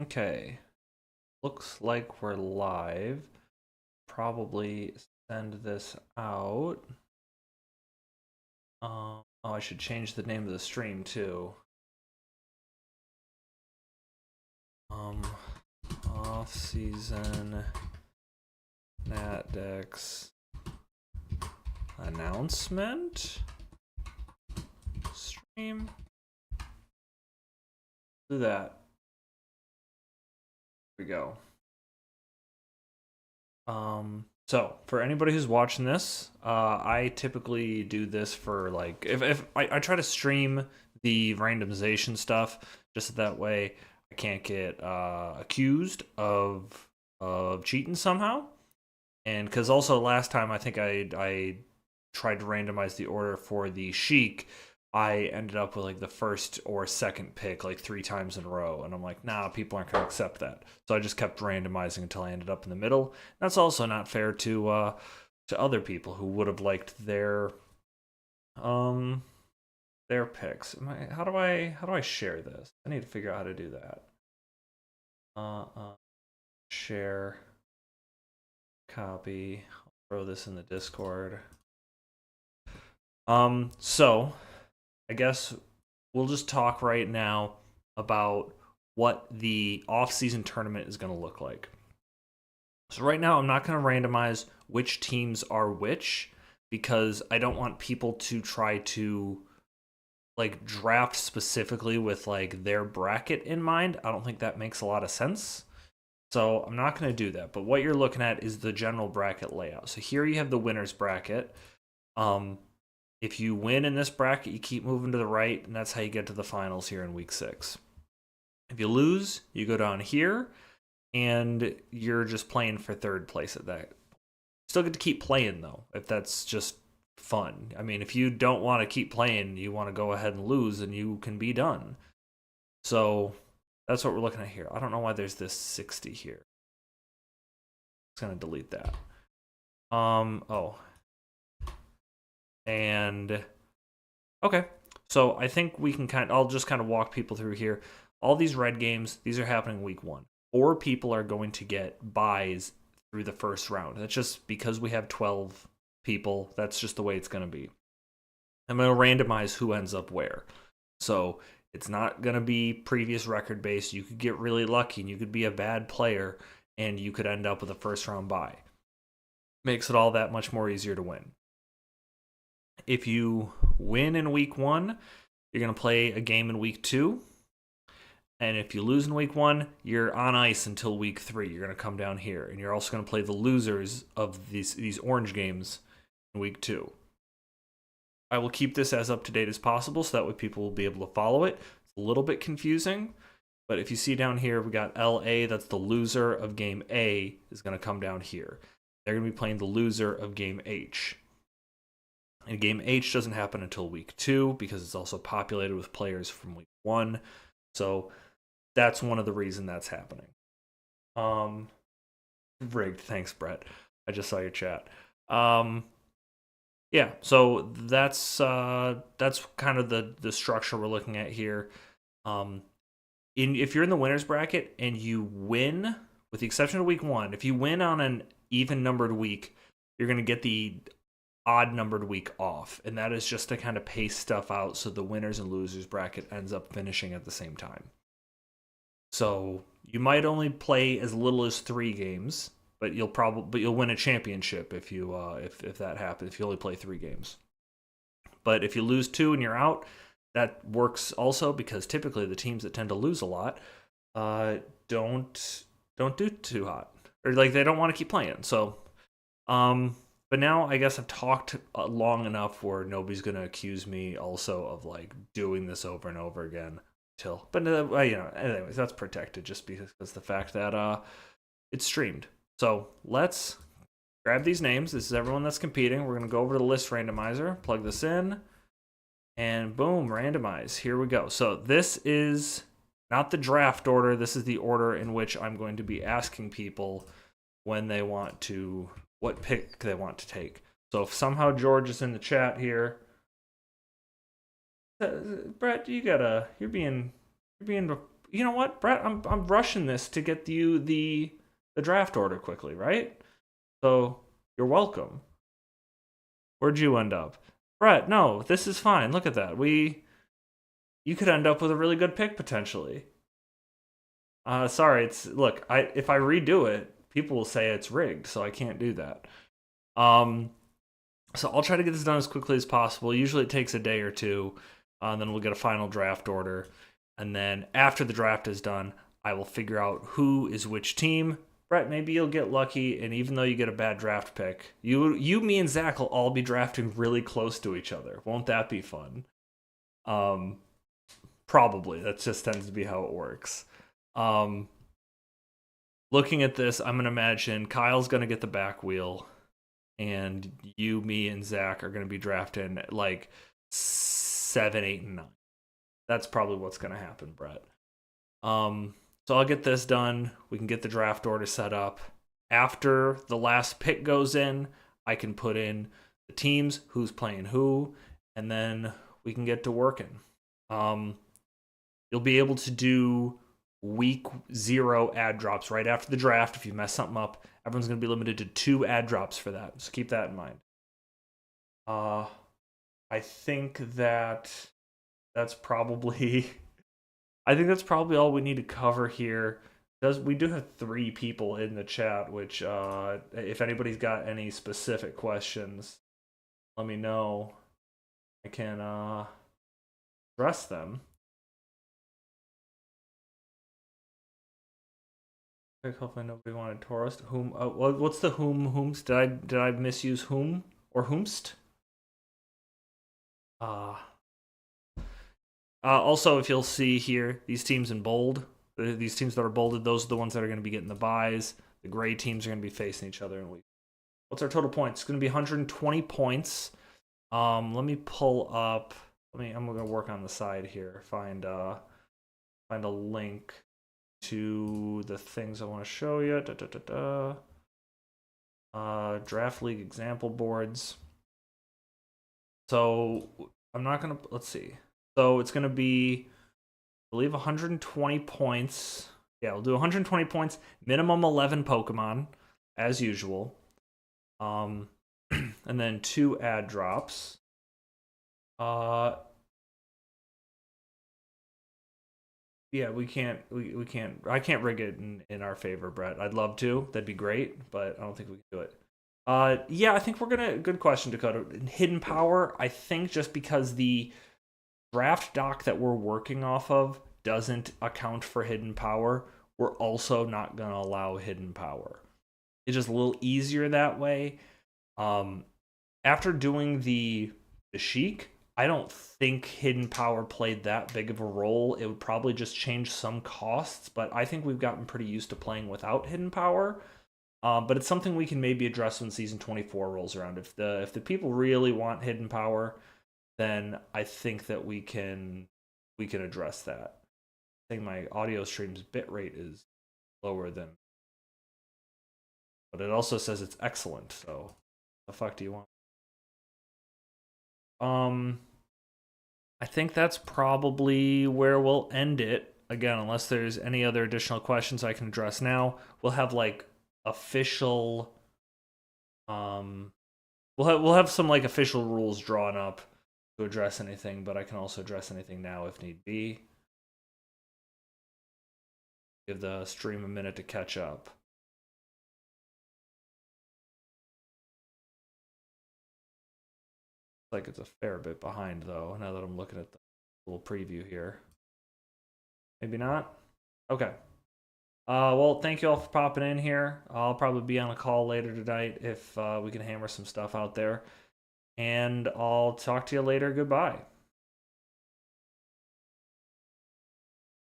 Okay, looks like we're live. Probably send this out. Oh, I should change the name of the stream too. Um, Off-season NatDex announcement stream. Do that. Here we go. So for anybody who's watching this, I typically do this for like if I try to stream the randomization stuff just so that way I can't get accused of cheating somehow. And because also last time I think I tried to randomize the order for the Sheik, I ended up with like the first or second pick like 3 times in a row, and I'm like, nah, people aren't gonna accept that. So I just kept randomizing until I ended up in the middle. That's also not fair to other people who would have liked um their picks. How do I share this? I need to figure out how to do that. Share, copy. I'll throw this in the Discord. So I guess we'll just talk right now about what the off-season tournament is going to look like. So right now I'm not going to randomize which teams are which because I don't want people to try to like draft specifically with like their bracket in mind. I don't think that makes a lot of sense. So I'm not going to do that. But what you're looking at is the general bracket layout. So here you have the winners bracket. If you win in this bracket, you keep moving to the right, and that's how you get to the finals here in week 6. If you lose, you go down here, and you're just playing for third place at that. Still get to keep playing, though, if that's just fun. I mean, if you don't want to keep playing, you want to go ahead and lose, and you can be done. So that's what we're looking at here. I don't know why there's this 60 here. It's going to delete that. Oh. And okay, so I think we can I'll just kind of walk people through here. All these red games, these are happening week 1. 4 people are going to get buys through the first round. That's just because we have 12 people. That's just the way it's going to be. I'm going to randomize who ends up where. So it's not going to be previous record based. You could get really lucky and you could be a bad player and you could end up with a first round bye. Makes it all that much more easier to win. If you win in week 1, you're going to play a game in week 2. And if you lose in week 1, you're on ice until week 3. You're going to come down here. And you're also going to play the losers of these orange games in week 2. I will keep this as up to date as possible so that way people will be able to follow it. It's a little bit confusing. But if you see down here, we got LA, that's the loser of game A, is going to come down here. They're going to be playing the loser of game H. And game H doesn't happen until week 2 because it's also populated with players from week 1. So that's one of the reasons that's happening. Rigged. Thanks, Brett. I just saw your chat. Yeah, so that's kind of the structure we're looking at here. If you're in the winners bracket and you win, with the exception of week 1, if you win on an even numbered week, you're going to get the odd numbered week off, and that is just to kind of pace stuff out so the winners and losers bracket ends up finishing at the same time. So you might only play as little as 3 games, but you'll win a championship if you if that happens, if you only play 3 games. But if you lose 2 and you're out, that works also because typically the teams that tend to lose a lot don't do too hot, or like they don't want to keep playing. So but now I guess I've talked long enough where nobody's going to accuse me also of like doing this over and over again. But anyways, that's protected just because the fact that it's streamed. So let's grab these names. This is everyone that's competing. We're going to go over to the list randomizer, plug this in, and boom, randomize. Here we go. So this is not the draft order. This is the order in which I'm going to be asking people when they want to, what pick they want to take. So if somehow George is in the chat here, Brett, you're being you know what, Brett? I'm rushing this to get you the draft order quickly, right? So you're welcome. Where'd you end up? Brett, no, this is fine. Look at that. You could end up with a really good pick potentially. Sorry, look, if I redo it, people will say it's rigged, so I can't do that. So I'll try to get this done as quickly as possible. Usually it takes a day or two, and then we'll get a final draft order. And then after the draft is done, I will figure out who is which team. Brett, maybe you'll get lucky, and even though you get a bad draft pick, me, and Zach will all be drafting really close to each other. Won't that be fun? Probably. That just tends to be how it works. Looking at this, I'm gonna imagine Kyle's gonna get the back wheel, and you, me, and Zach are gonna be drafting like 7, 8, and 9. That's probably what's gonna happen, Brett. So I'll get this done. We can get the draft order set up. After the last pick goes in, I can put in the teams, who's playing who, and then we can get to working. You'll be able to do week 0 ad drops right after the draft. If you mess something up, everyone's going to be limited to 2 ad drops for that. So keep that in mind. I think that's probably all we need to cover here. We do have 3 people in the chat, which if anybody's got any specific questions, let me know. I can address them. Hopefully nobody wanted tourist. Whom? What's the whomst? Did I misuse whom or whomst? Also, if you'll see here, these teams in bold, these teams that are bolded, those are the ones that are going to be getting the buys. The gray teams are going to be facing each other in week. What's our total points? It's going to be 120 points. Let me pull up. I'm going to work on the side here. Find a link to the things I want to show you. Draft league example boards. So I'm not gonna, let's see. So it's gonna be, I believe, 120 points. Yeah, we'll do 120 points, minimum 11 Pokemon, as usual. And then 2 ad drops. Yeah, we can't. I can't rig it in our favor, Brett. I'd love to. That'd be great, but I don't think we can do it. Yeah, I think we're gonna. Good question, Dakota. Hidden power. I think just because the draft doc that we're working off of doesn't account for hidden power, we're also not gonna allow hidden power. It's just a little easier that way. After doing the Sheik, I don't think hidden power played that big of a role. It would probably just change some costs, but I think we've gotten pretty used to playing without hidden power. But it's something we can maybe address when season 24 rolls around. If the people really want hidden power, then I think that we can address that. I think my audio stream's bitrate is lower than, but it also says it's excellent. So, the fuck do you want? I think that's probably where we'll end it. Again, unless there's any other additional questions I can address now, we'll have like official we'll have some like official rules drawn up to address anything, but I can also address anything now if need be. Give the stream a minute to catch up. Like it's a fair bit behind though, now that I'm looking at the little preview here. Maybe not? Okay. Well, thank you all for popping in here. I'll probably be on a call later tonight if we can hammer some stuff out there. And I'll talk to you later. Goodbye.